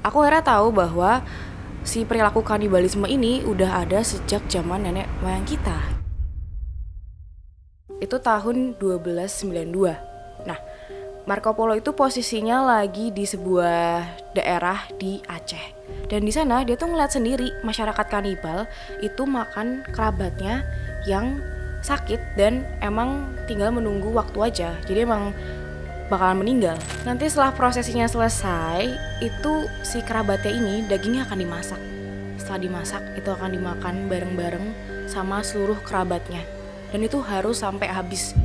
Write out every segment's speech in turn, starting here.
Aku akhirnya tahu bahwa si perilaku kanibalisme ini udah ada sejak zaman nenek moyang kita. Itu tahun 1292. Nah, Marco Polo itu posisinya lagi di sebuah daerah di Aceh. Dan di sana dia tuh ngeliat sendiri masyarakat kanibal itu makan kerabatnya yang sakit dan emang tinggal menunggu waktu aja. Jadi emang bakalan meninggal. Nanti setelah prosesinya selesai, itu si kerabatnya ini dagingnya akan dimasak. Setelah dimasak, itu akan dimakan bareng-bareng sama seluruh kerabatnya. Dan itu harus sampai habis.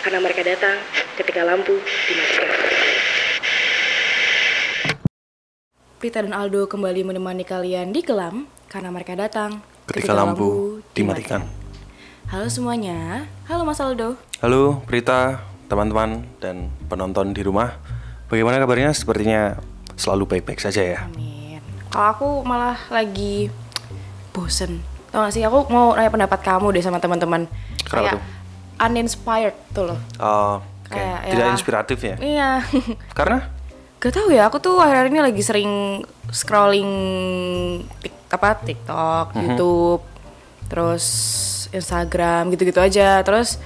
Karena mereka datang ketika lampu dimatikan. Prita dan Aldo kembali menemani kalian di Kelam karena mereka datang ketika lampu dimatikan. Halo semuanya, halo Mas Aldo. Halo Prita, teman-teman dan penonton di rumah. Bagaimana kabarnya? Sepertinya selalu baik-baik saja ya. Amin. Kalau aku malah lagi bosen. Tau gak sih, aku mau nanya pendapat kamu deh sama teman-teman. Kenapa tuh? Uninspired tuh loh. Oh, Kayak tidak ya, inspiratif ya? Iya. Karena? Gak tahu ya, aku tuh akhir-akhir ini lagi sering scrolling TikTok, YouTube, terus Instagram gitu-gitu aja. Terus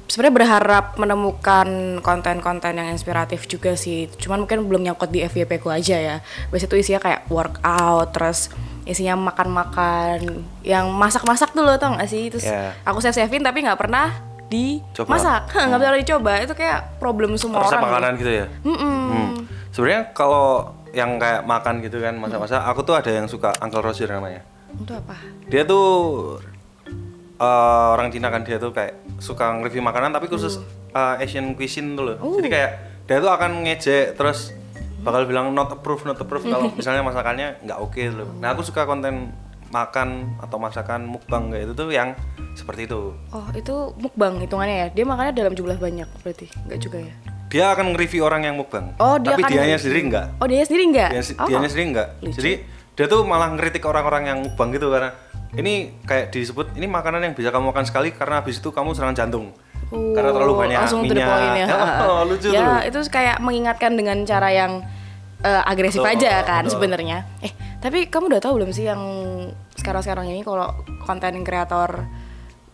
sebenarnya berharap menemukan konten-konten yang inspiratif juga sih. Cuman mungkin belum nyangkut di FYP ku aja ya. Biasanya tuh isinya kayak workout, terus isinya makan-makan yang masak-masak tuh loh, tau gak sih? Terus aku save-savein tapi gak pernah dimasak, nggak bisa dicoba. Itu kayak problem semua resep orang. Makanan gitu ya. Sebenarnya kalau yang kayak makan gitu kan, masak-masak, aku tuh ada yang suka Uncle Roger namanya. Itu apa? Dia tuh orang Cina kan, dia tuh kayak suka nge-review makanan tapi khusus Asian cuisine tuh loh. Jadi kayak dia tuh akan ngejek terus bakal bilang not approve kalau misalnya masakannya nggak oke loh. Nah, aku suka konten makan atau masakan mukbang kayak itu tuh yang seperti itu. Oh, itu mukbang hitungannya ya? Dia makannya dalam jumlah banyak berarti? Enggak juga ya? Dia akan nge-review orang yang mukbang. Oh, dia tapi akan dianya sendiri enggak. Oh, dianya sendiri enggak? Dianya sendiri enggak. Lucu. Jadi dia tuh malah ngeritik orang-orang yang mukbang gitu karena ini kayak disebut ini makanan yang bisa kamu makan sekali karena habis itu kamu serangan jantung. Karena terlalu banyak langsung minyak. Langsung ya. Lucu ya, tuh. Itu kayak mengingatkan dengan cara yang agresif aja kan sebenarnya. Tapi kamu udah tahu belum sih yang sekarang ini kalau konten kreator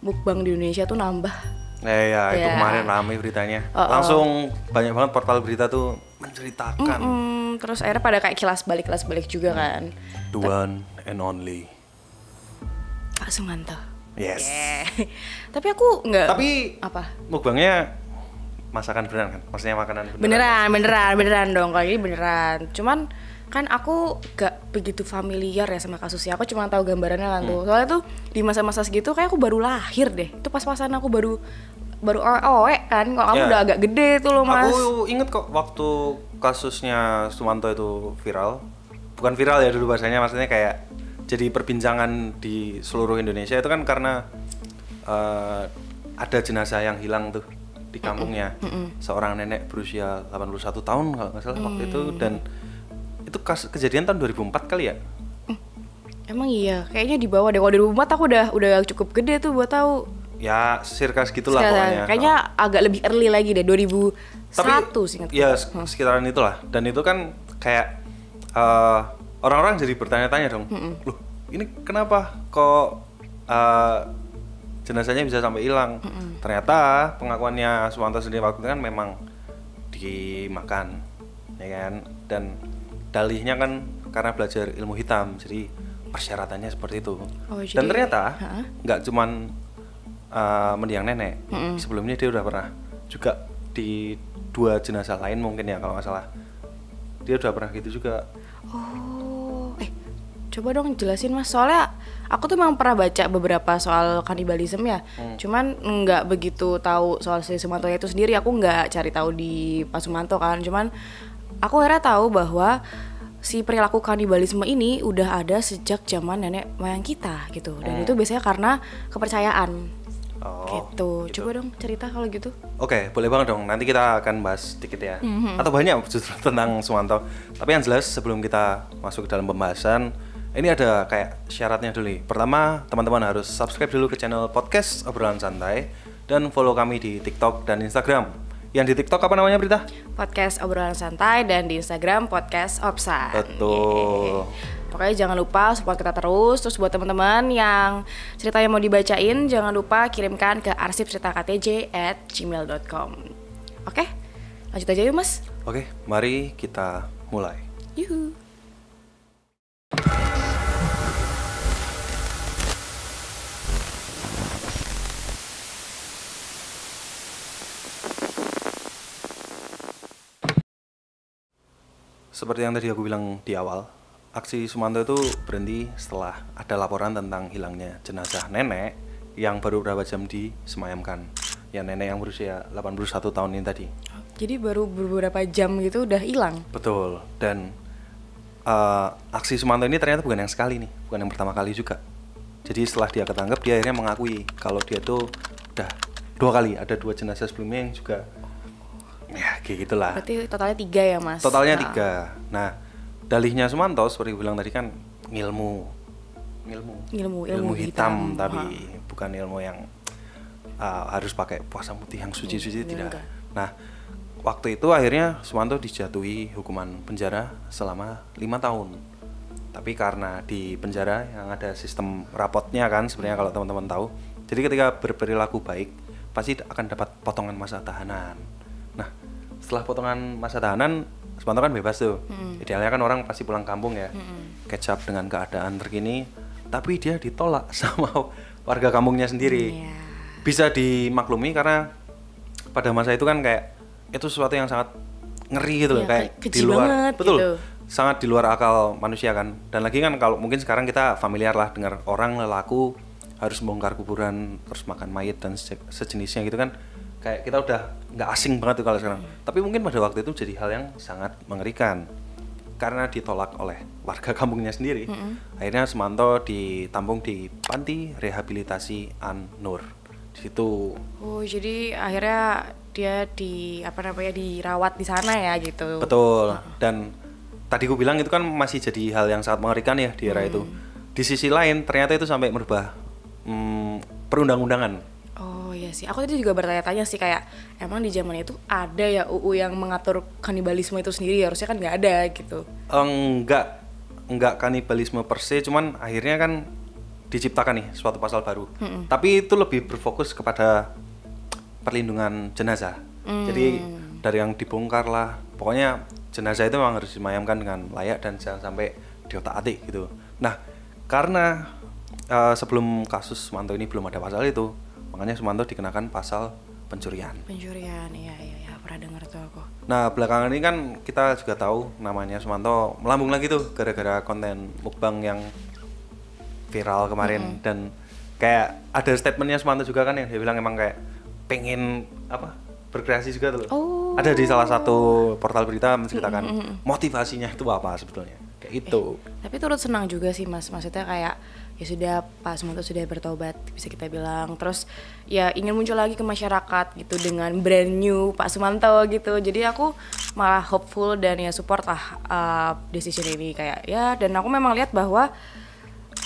mukbang di Indonesia tuh nambah? Itu kemarin ramai beritanya. Langsung banyak banget portal berita tuh menceritakan. Terus akhirnya pada kayak kilas balik juga kan. The one and only Pak Sumanto. Yes. Tapi aku nggak. Tapi apa? Mukbangnya masakan beneran kan? Maksudnya makanan beneran? Beneran dong. Kalau ini beneran. Cuman kan aku gak begitu familiar ya sama kasusnya. Aku cuma tahu gambarannya kan tuh. Soalnya tuh di masa-masa segitu kayak aku baru lahir deh. Itu pas-pasan aku baru kan. Kalau kamu udah agak gede tuh loh, Mas. Aku inget kok waktu kasusnya Sumanto itu viral. Bukan viral ya dulu bahasanya, maksudnya kayak jadi perbincangan di seluruh Indonesia itu kan karena ada jenazah yang hilang tuh di kampungnya. Seorang nenek berusia 81 tahun kalau nggak salah waktu itu, dan itu kejadian tahun 2004 kali ya? Emang iya, kayaknya di bawah deh. Kalau 2004 aku udah cukup gede tuh buat tahu. Ya, circa segitulah pokoknya. Kayaknya agak lebih early lagi deh, 2001 sih ingat. Ya, sekitaran itulah. Dan itu kan kayak orang-orang jadi bertanya-tanya dong. Loh, ini kenapa kok jenazahnya bisa sampai hilang? Ternyata pengakuannya Sumanto sendiri waktu itu kan memang dimakan, ya kan? Dan dalihnya kan karena belajar ilmu hitam, jadi persyaratannya seperti itu. Dan ternyata nggak cuman mendiang nenek, sebelumnya dia udah pernah juga di 2 jenazah lain mungkin ya kalau nggak salah. Dia udah pernah gitu juga. Coba dong jelasin, Mas. Soalnya aku tuh memang pernah baca beberapa soal kanibalisme ya. Cuman nggak begitu tahu soal si Sumanto itu sendiri. Aku nggak cari tahu di Pak Sumanto kan. Cuman aku akhirnya tahu bahwa si perilaku kanibalisme ini udah ada sejak zaman nenek moyang kita gitu. Dan itu biasanya karena kepercayaan. Gitu. Coba dong cerita kalau gitu. Oke, boleh banget dong. Nanti kita akan bahas sedikit ya. Atau banyak justru tentang Sumanto. Tapi yang jelas sebelum kita masuk ke dalam pembahasan, ini ada kayak syaratnya dulu nih. Pertama, teman-teman harus subscribe dulu ke channel podcast Obrolan Santai dan follow kami di TikTok dan Instagram. Yang di TikTok apa namanya, Brita? Podcast Obrolan Santai, dan di Instagram Podcast Obsan. Betul. Pokoknya jangan lupa support kita terus. Terus buat teman-teman yang ceritanya mau dibacain, jangan lupa kirimkan ke arsipceritaktj@gmail.com. Oke, lanjut aja yuk Mas. Oke, mari kita mulai. Yuhu. Seperti yang tadi aku bilang di awal, aksi Sumanto itu berhenti setelah ada laporan tentang hilangnya jenazah nenek yang baru beberapa jam disemayamkan. Ya, nenek yang berusia 81 tahun ini tadi. Jadi baru beberapa jam gitu udah hilang. Betul. Dan aksi Sumanto ini ternyata bukan yang sekali nih, bukan yang pertama kali juga. Jadi setelah dia ketangkep, dia akhirnya mengakui kalau dia tuh udah 2 kali, ada 2 jenazah sebelumnya yang juga ya kayak gitulah. Berarti totalnya 3 ya Mas? Totalnya 3. Nah, dalihnya Sumanto seperti bilang tadi kan ilmu hitam, tapi bukan ilmu yang harus pakai puasa putih yang suci-suci, tidak. Enggak. Nah, waktu itu akhirnya Sumanto dijatuhi hukuman penjara selama 5 tahun. Tapi karena di penjara yang ada sistem rapotnya kan sebenarnya, kalau teman-teman tahu. Jadi ketika berperilaku baik pasti akan dapat potongan masa tahanan. Nah, setelah potongan masa tahanan, Sumanto kan bebas tuh. Idealnya kan orang pasti pulang kampung ya, catch up dengan keadaan terkini. Tapi dia ditolak sama warga kampungnya sendiri. Bisa dimaklumi karena pada masa itu kan kayak itu sesuatu yang sangat ngeri gitu loh, kayak di luar banget, betul gitu. Sangat di luar akal manusia kan. Dan lagi kan kalau mungkin sekarang kita familiar lah dengar orang lelaku harus bongkar kuburan terus makan mayat dan sejenisnya gitu kan, kayak kita udah nggak asing banget tuh kalau sekarang. Tapi mungkin pada waktu itu jadi hal yang sangat mengerikan karena ditolak oleh warga kampungnya sendiri. Akhirnya Sumanto ditampung di Panti Rehabilitasi An-Nur di situ. Oh, jadi akhirnya dia dirawat di sana ya gitu. Betul. Dan tadi gue bilang itu kan masih jadi hal yang sangat mengerikan ya di era itu. Di sisi lain ternyata itu sampai merubah perundang-undangan. Oh iya sih, aku tadi juga bertanya-tanya sih kayak emang di zaman itu ada ya UU yang mengatur kanibalisme itu sendiri, harusnya kan nggak ada gitu. Enggak kanibalisme per se, cuman akhirnya kan diciptakan nih suatu pasal baru. Tapi itu lebih berfokus kepada perlindungan jenazah. Jadi dari yang dibongkar lah, pokoknya jenazah itu memang harus disemayamkan dengan layak dan jangan sampai diotak-atik gitu. Nah, karena sebelum kasus Sumanto ini belum ada pasal itu, makanya Sumanto dikenakan pasal pencurian. Pencurian, iya pernah dengar tuh aku. Nah, belakangan ini kan kita juga tahu namanya Sumanto melambung lagi tuh gara-gara konten mukbang yang viral kemarin. Dan kayak ada statementnya Sumanto juga kan yang dia bilang emang kayak pengen berkreasi juga tuh. Ada di salah satu portal berita menceritakan motivasinya itu apa sebetulnya kayak itu. Tapi turut senang juga sih Mas, maksudnya kayak ya sudah Pak Sumanto sudah bertobat bisa kita bilang, terus ya ingin muncul lagi ke masyarakat gitu dengan brand new Pak Sumanto gitu. Jadi aku malah hopeful dan ya support lah decision ini kayak ya, dan aku memang lihat bahwa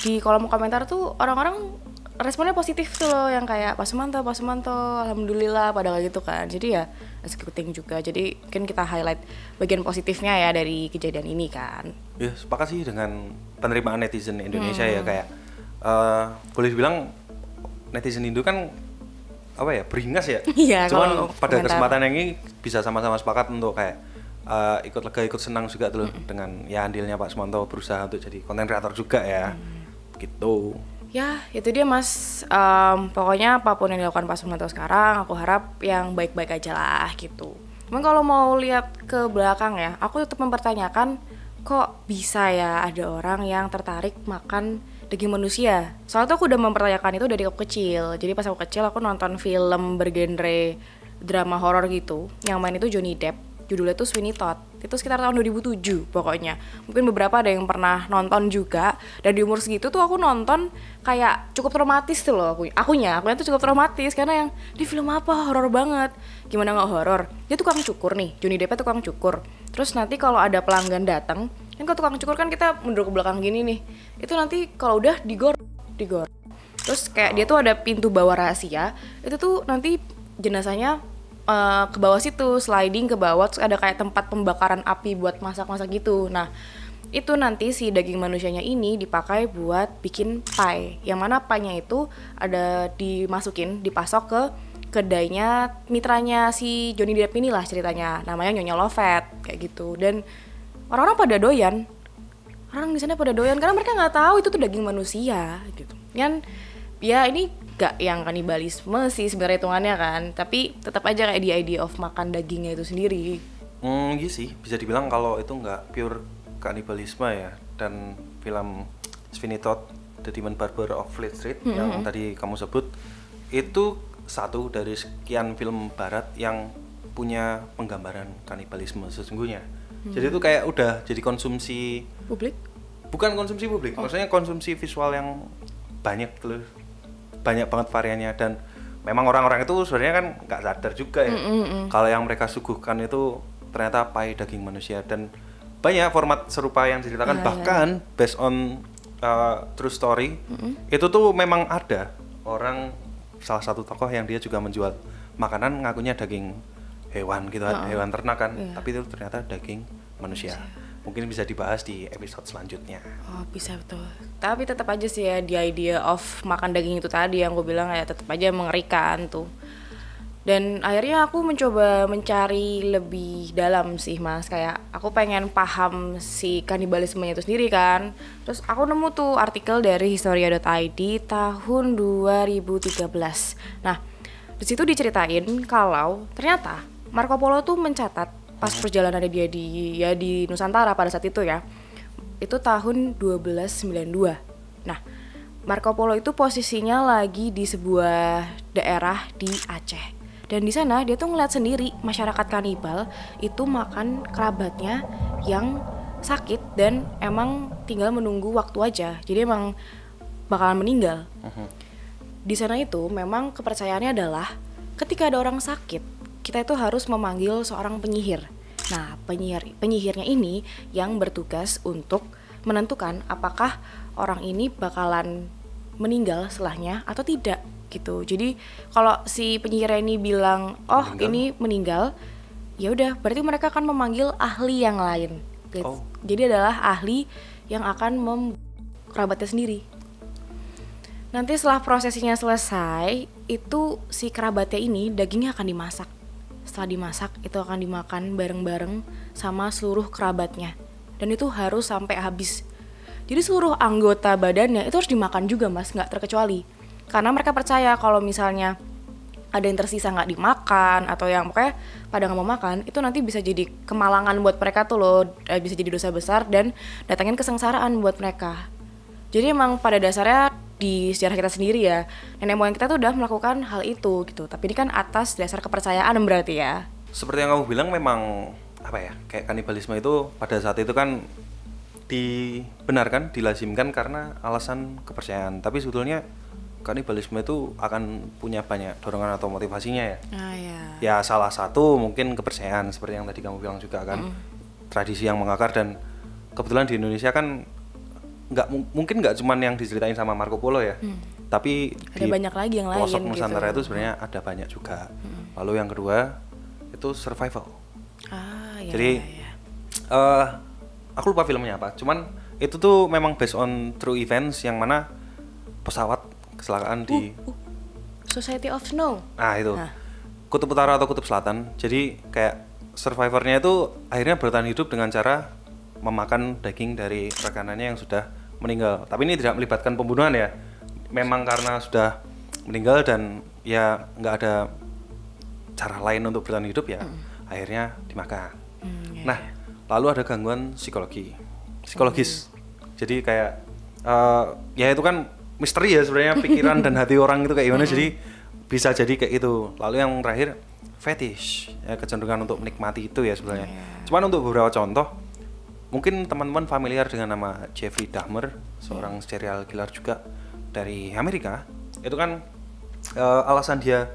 di kolom komentar tuh orang-orang responnya positif tuh loh, yang kayak Pak Sumanto alhamdulillah pada gitu kan. Jadi ya that's a good thing juga. Jadi mungkin kita highlight bagian positifnya ya dari kejadian ini kan. Ya sepakat sih dengan penerimaan netizen Indonesia ya, kayak boleh dibilang netizen Indo kan beringas ya. Iya, cuman pada kesempatan yang ini bisa sama-sama sepakat untuk kayak ikut lega ikut senang juga tuh dengan ya andilnya Pak Sumanto berusaha untuk jadi konten kreator juga ya. Gitu. Ya itu dia Mas, pokoknya apapun yang dilakukan Pak Sumanto sekarang aku harap yang baik-baik aja lah gitu. Cuman kalau mau lihat ke belakang ya, aku tetap mempertanyakan kok bisa ya ada orang yang tertarik makan daging manusia. Soalnya tuh aku udah mempertanyakan itu dari aku kecil. Jadi pas aku kecil aku nonton film bergenre drama horor gitu, yang main itu Johnny Depp. judulnya tuh Sweeney Todd. Itu sekitar tahun 2007 pokoknya. Mungkin beberapa ada yang pernah nonton juga. Dan di umur segitu tuh aku nonton kayak cukup traumatis tuh loh akunya tuh cukup traumatis karena yang di film apa horor banget. Gimana nggak horor? Dia tukang cukur nih, Johnny Depp tukang cukur. Terus nanti kalau ada pelanggan datang, kan kalau tukang cukur kan kita mundur ke belakang gini nih. Itu nanti kalau udah digor. Terus kayak dia tuh ada pintu bawah rahasia. Itu tuh nanti jenazahnya ke bawah situ, sliding ke bawah, terus ada kayak tempat pembakaran api buat masak-masak gitu. Nah, itu nanti si daging manusianya ini dipakai buat bikin pie. Yang mana pie-nya itu ada dipasok ke kedainya mitranya si Johnny Depp ini lah ceritanya. Namanya Nyonya Lovett kayak gitu. Dan orang-orang pada doyan. Orang di sana pada doyan karena mereka nggak tahu itu tuh daging manusia gitu. Kan ya ini gak yang kanibalisme sih sebenarnya hitungannya kan, tapi tetap aja kayak the idea of makan dagingnya itu sendiri. Iya sih, bisa dibilang kalau itu nggak pure kanibalisme ya. Dan film Sweeney Todd, The Demon Barber of Fleet Street yang tadi kamu sebut, itu satu dari sekian film barat yang punya penggambaran kanibalisme sesungguhnya. Jadi itu kayak udah jadi konsumsi Publik? Bukan konsumsi publik, maksudnya konsumsi visual yang banyak banget variannya. Dan memang orang-orang itu sebenarnya kan nggak sadar juga ya kalau yang mereka suguhkan itu ternyata pie daging manusia. Dan banyak format serupa yang diceritakan bahkan based on true story. Itu tuh memang ada orang, salah satu tokoh yang dia juga menjual makanan ngakunya daging hewan gitu kan, hewan ternak kan, tapi itu ternyata daging manusia. Mungkin bisa dibahas di episode selanjutnya. Oh bisa betul. Tapi tetap aja sih ya the idea of makan daging itu tadi yang gue bilang ya tetap aja mengerikan tuh. Dan akhirnya aku mencoba mencari lebih dalam sih mas. Kayak aku pengen paham si kanibalismenya itu sendiri kan. Terus aku nemu tuh artikel dari Historia.id tahun 2013. Nah di situ diceritain kalau ternyata Marco Polo tuh mencatat pas perjalanannya dia di Nusantara pada saat itu ya, itu tahun 1292. Nah, Marco Polo itu posisinya lagi di sebuah daerah di Aceh. Dan di sana dia tuh ngeliat sendiri masyarakat kanibal itu makan kerabatnya yang sakit dan emang tinggal menunggu waktu aja. Jadi emang bakalan meninggal. Di sana itu memang kepercayaannya adalah ketika ada orang sakit, kita itu harus memanggil seorang penyihir. Nah, penyihirnya ini yang bertugas untuk menentukan apakah orang ini bakalan meninggal setelahnya atau tidak gitu. Jadi kalau si penyihir ini bilang, "Oh, ini meninggal." Ya udah, berarti mereka akan memanggil ahli yang lain. Gitu. Jadi adalah ahli yang akan kerabatnya sendiri. Nanti setelah prosesinya selesai, itu si kerabatnya ini dagingnya akan dimasak. Setelah dimasak itu akan dimakan bareng-bareng sama seluruh kerabatnya. Dan itu harus sampai habis. Jadi seluruh anggota badannya itu harus dimakan juga mas, gak terkecuali. Karena mereka percaya kalau misalnya ada yang tersisa gak dimakan atau yang pokoknya pada gak mau makan, itu nanti bisa jadi kemalangan buat mereka tuh loh. Bisa jadi dosa besar dan datangin kesengsaraan buat mereka. Jadi emang pada dasarnya di sejarah kita sendiri ya, nenek moyang kita tuh udah melakukan hal itu gitu. Tapi ini kan atas dasar kepercayaan berarti ya. Seperti yang kamu bilang memang apa ya, kayak kanibalisme itu pada saat itu kan dibenarkan, dilazimkan karena alasan kepercayaan. Tapi sebetulnya kanibalisme itu akan punya banyak dorongan atau motivasinya ya. Ya salah satu mungkin kepercayaan seperti yang tadi kamu bilang juga kan. Tradisi yang mengakar dan kebetulan di Indonesia kan mungkin nggak cuman yang diceritain sama Marco Polo ya, tapi ada di banyak lagi yang pelosok lain Nusantara gitu. itu sebenarnya ada banyak juga. Lalu yang kedua itu survival. Jadi aku lupa filmnya apa, cuman itu tuh memang based on true events yang mana pesawat kecelakaan di Society of Snow. Itu kutub utara atau kutub selatan. Jadi kayak survivornya itu akhirnya bertahan hidup dengan cara memakan daging dari rekanannya yang sudah meninggal. Tapi ini tidak melibatkan pembunuhan ya. Memang karena sudah meninggal dan ya nggak ada cara lain untuk bertahan hidup ya, akhirnya dimakan. Lalu ada gangguan psikologis. Jadi kayak ya itu kan misteri ya sebenarnya pikiran dan hati orang itu kayak gimana. Jadi bisa jadi kayak itu. Lalu yang terakhir fetish, ya, kecenderungan untuk menikmati itu ya sebenarnya. Cuman untuk beberapa contoh, mungkin teman-teman familiar dengan nama Jeffrey Dahmer, seorang serial killer juga dari Amerika. Itu kan alasan dia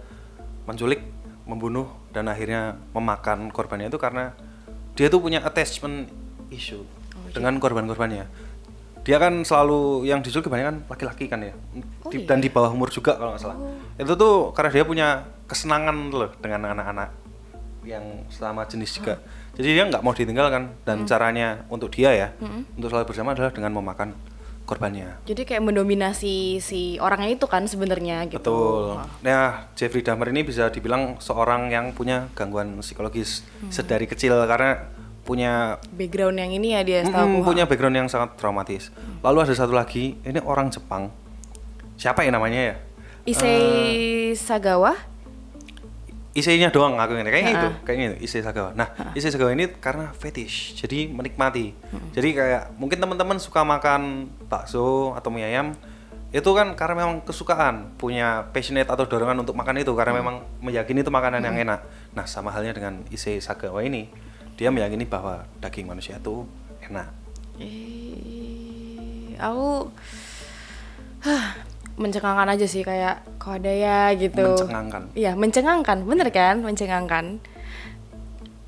menculik, membunuh, dan akhirnya memakan korbannya itu karena dia tuh punya attachment issue dengan korban-korbannya. Dia kan selalu yang diculik kebanyakan laki-laki kan ya, dan di bawah umur juga kalau nggak salah. Itu tuh karena dia punya kesenangan loh dengan anak-anak yang sama jenis juga. Jadi dia nggak mau ditinggalkan, dan caranya untuk dia ya, untuk selalu bersama adalah dengan memakan korbannya. Jadi kayak mendominasi si orangnya itu kan sebenarnya gitu. Betul. Nah, Jeffrey Dahmer ini bisa dibilang seorang yang punya gangguan psikologis sedari kecil karena punya background yang ini ya dia tahu. Punya background yang sangat traumatis. Lalu ada satu lagi, ini orang Jepang. Siapa ya namanya ya? Issei Sagawa. Issei-nya doang aku ini kayaknya itu Issei Sagawa. Nah, Issei Sagawa ini karena fetish, jadi menikmati. Jadi kayak mungkin teman-teman suka makan bakso atau mie ayam, itu kan karena memang kesukaan, punya passionate atau dorongan untuk makan itu karena memang meyakini itu makanan yang enak. Nah, sama halnya dengan Issei Sagawa ini, dia meyakini bahwa daging manusia itu enak. Aku mencengangkan aja sih, kayak kok ada ya gitu. Mencengangkan. Iya, mencengangkan, bener kan? Mencengangkan.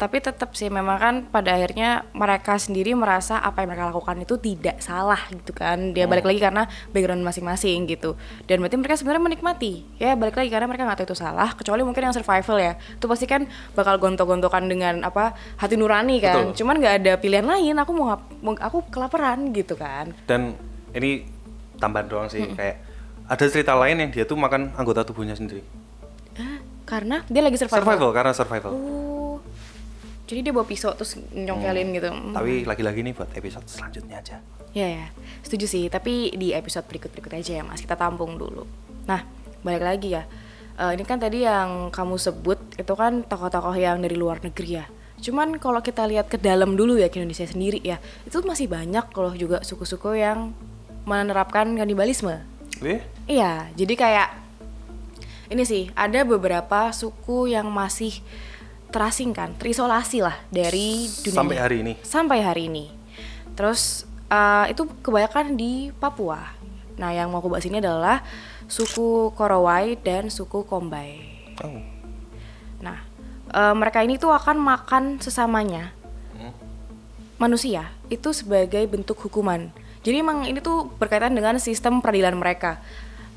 Tapi tetap sih memang kan pada akhirnya mereka sendiri merasa apa yang mereka lakukan itu tidak salah gitu kan. Dia balik lagi karena background masing-masing gitu. Dan berarti mereka sebenarnya menikmati. Ya balik lagi karena mereka nggak tahu itu salah. Kecuali mungkin yang survival ya. Itu pasti kan bakal gontok-gontokan dengan apa hati nurani kan. Betul. Cuman nggak ada pilihan lain. Aku kelaparan gitu kan. Dan ini tambahan doang sih, kayak ada cerita lain yang dia tuh makan anggota tubuhnya sendiri. Karena dia lagi survival. Karena survival. Jadi dia bawa pisau terus nyongkelin gitu. Tapi lagi-lagi nih buat episode selanjutnya aja. Ya, setuju sih. Tapi di episode berikut-berikut aja ya Mas, kita tampung dulu. Nah, balik lagi ya. Ini kan tadi yang kamu sebut itu kan tokoh-tokoh yang dari luar negeri ya. Cuman kalau kita lihat ke dalam dulu ya, ke Indonesia sendiri ya, itu masih banyak loh juga suku-suku yang menerapkan kanibalisme. Iya, jadi kayak ini sih, ada beberapa suku yang masih terasingkan, terisolasi lah dari dunia sampai hari ini. Terus itu kebanyakan di Papua. Nah, yang mau aku bahas ini adalah suku Korowai dan suku Kombai. Nah, mereka ini tuh akan makan sesamanya manusia itu sebagai bentuk hukuman. Jadi emang ini tuh berkaitan dengan sistem peradilan mereka.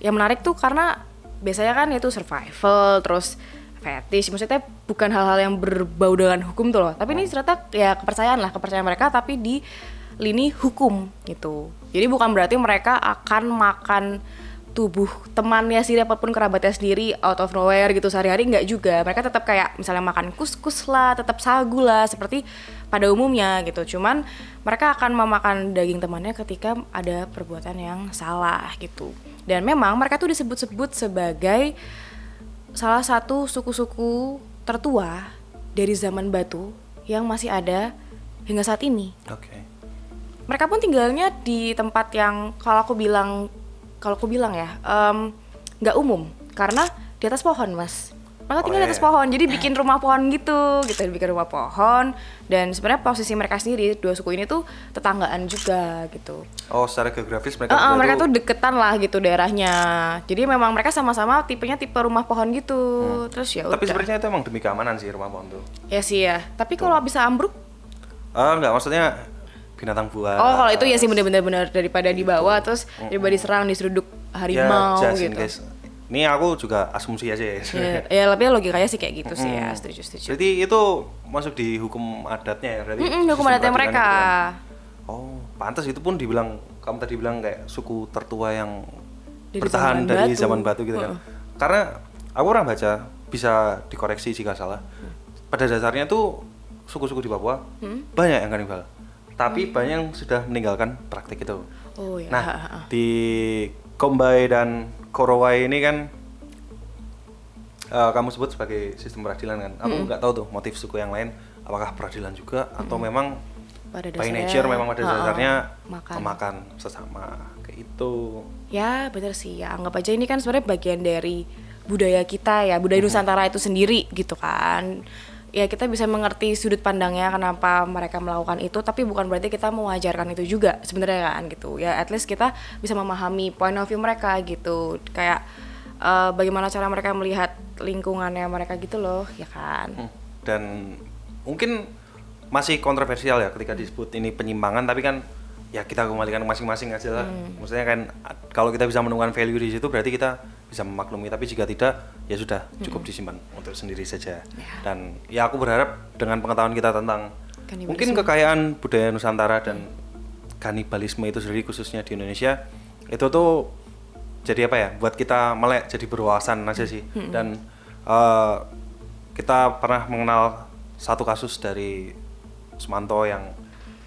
Yang menarik tuh karena biasanya kan itu survival, terus fetish, maksudnya bukan hal-hal yang berbau dengan hukum tuh loh. Tapi ini ternyata ya kepercayaan mereka, tapi di lini hukum gitu. Jadi bukan berarti mereka akan makan tubuh temannya sendiri apapun kerabatnya sendiri out of nowhere gitu sehari-hari, enggak juga. Mereka tetap kayak misalnya makan kuskus lah, tetap sagu lah seperti pada umumnya gitu. Cuman mereka akan memakan daging temannya ketika ada perbuatan yang salah gitu. Dan memang mereka tuh disebut-sebut sebagai salah satu suku-suku tertua dari zaman batu yang masih ada hingga saat ini. Mereka pun tinggalnya di tempat yang kalau aku bilang ya nggak umum karena di atas pohon Mas. Mereka tinggal di atas pohon, jadi bikin rumah pohon gitu, bikin rumah pohon. Dan sebenarnya posisi mereka sendiri dua suku ini tuh tetanggaan juga gitu. Secara geografis mereka tuh deketan lah gitu daerahnya. Jadi memang mereka sama-sama tipenya tipe rumah pohon gitu. Terus ya udah. Tapi sebenarnya itu emang demi keamanan sih rumah pohon tuh. Ya sih ya. Tapi kalau bisa ambruk? Enggak, maksudnya binatang buas. Kalau itu ya sih benar-benar daripada dibawa terus daripada diserang diseruduk harimau gitu. Ini aku juga asumsi aja ya. Ya tapi logikanya sih kayak gitu sih ya, setuju. Jadi itu masuk di hukum adatnya ya berarti? Hukum adatnya mereka. Pantas itu pun kamu tadi bilang kayak suku tertua yang dari bertahan dari zaman batu gitu kan. Karena aku pernah baca, bisa dikoreksi jika salah. Pada dasarnya tuh suku-suku di Papua banyak yang kanibal. Tapi banyak yang sudah meninggalkan praktik itu. Nah, di Kombai dan Korowai ini kan kamu sebut sebagai sistem peradilan kan. Aku nggak tahu tuh motif suku yang lain apakah peradilan juga atau memang by nature memang pada dasarnya makan sesama kayak itu. Ya benar sih ya, anggap aja ini kan sebenarnya bagian dari budaya kita ya, budaya Nusantara itu sendiri gitu kan. Ya kita bisa mengerti sudut pandangnya kenapa mereka melakukan itu, tapi bukan berarti kita mewajarkan itu juga sebenarnya kan gitu. Ya at least kita bisa memahami point of view mereka gitu. Kayak bagaimana cara mereka melihat lingkungannya mereka gitu loh, ya kan. Dan mungkin masih kontroversial ya ketika disebut ini penyimpangan, tapi kan ya kita kembalikan masing-masing aja lah. Maksudnya kan kalau kita bisa menemukan value di situ berarti kita bisa memaklumi, tapi jika tidak ya sudah cukup disimpan untuk sendiri saja. Dan ya aku berharap dengan pengetahuan kita tentang mungkin kekayaan budaya Nusantara dan kanibalisme itu sendiri khususnya di Indonesia itu tuh jadi apa ya, buat kita melek jadi berwawasan aja sih. Dan kita pernah mengenal satu kasus dari Sumanto yang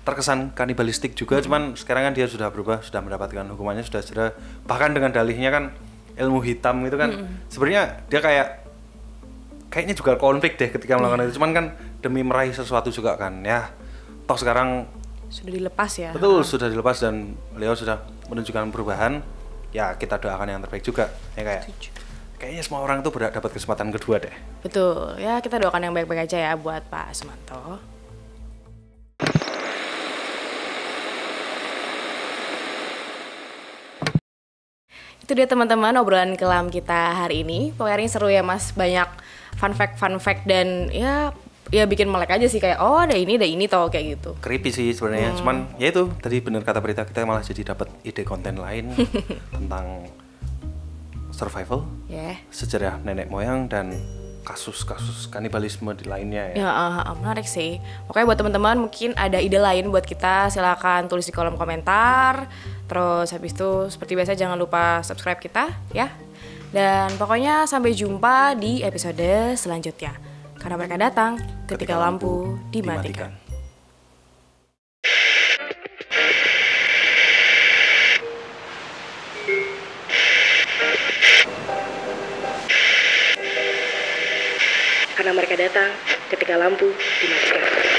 terkesan kanibalistik juga, cuman sekarang kan dia sudah berubah, sudah mendapatkan hukumannya, sudah jerah. Bahkan dengan dalihnya kan ilmu hitam itu kan sebenarnya dia kayaknya juga konflik deh ketika melakukan itu, cuman kan demi meraih sesuatu juga kan ya. Toh sekarang sudah dilepas ya. Betul, sudah dilepas dan beliau sudah menunjukkan perubahan. Ya kita doakan yang terbaik juga ya. Kayaknya semua orang tuh berhak dapat kesempatan kedua deh. Betul, ya kita doakan yang baik-baik aja ya buat Pak Sumanto. Itu dia teman-teman obrolan kelam kita hari ini. Pokoknya seru ya Mas, banyak fun fact dan ya bikin melek aja sih, kayak oh ada ini toh kayak gitu. Creepy sih sebenarnya, cuman ya itu tadi benar kata berita, kita malah jadi dapat ide konten lain tentang survival, sejarah nenek moyang dan kasus-kasus kanibalisme di lainnya ya. Menarik sih. Pokoknya buat teman-teman mungkin ada ide lain buat kita, silakan tulis di kolom komentar. Terus habis itu seperti biasa jangan lupa subscribe kita ya. Dan pokoknya sampai jumpa di episode selanjutnya. Karena mereka datang ketika lampu dimatikan. Karena mereka datang ketika lampu dimatikan.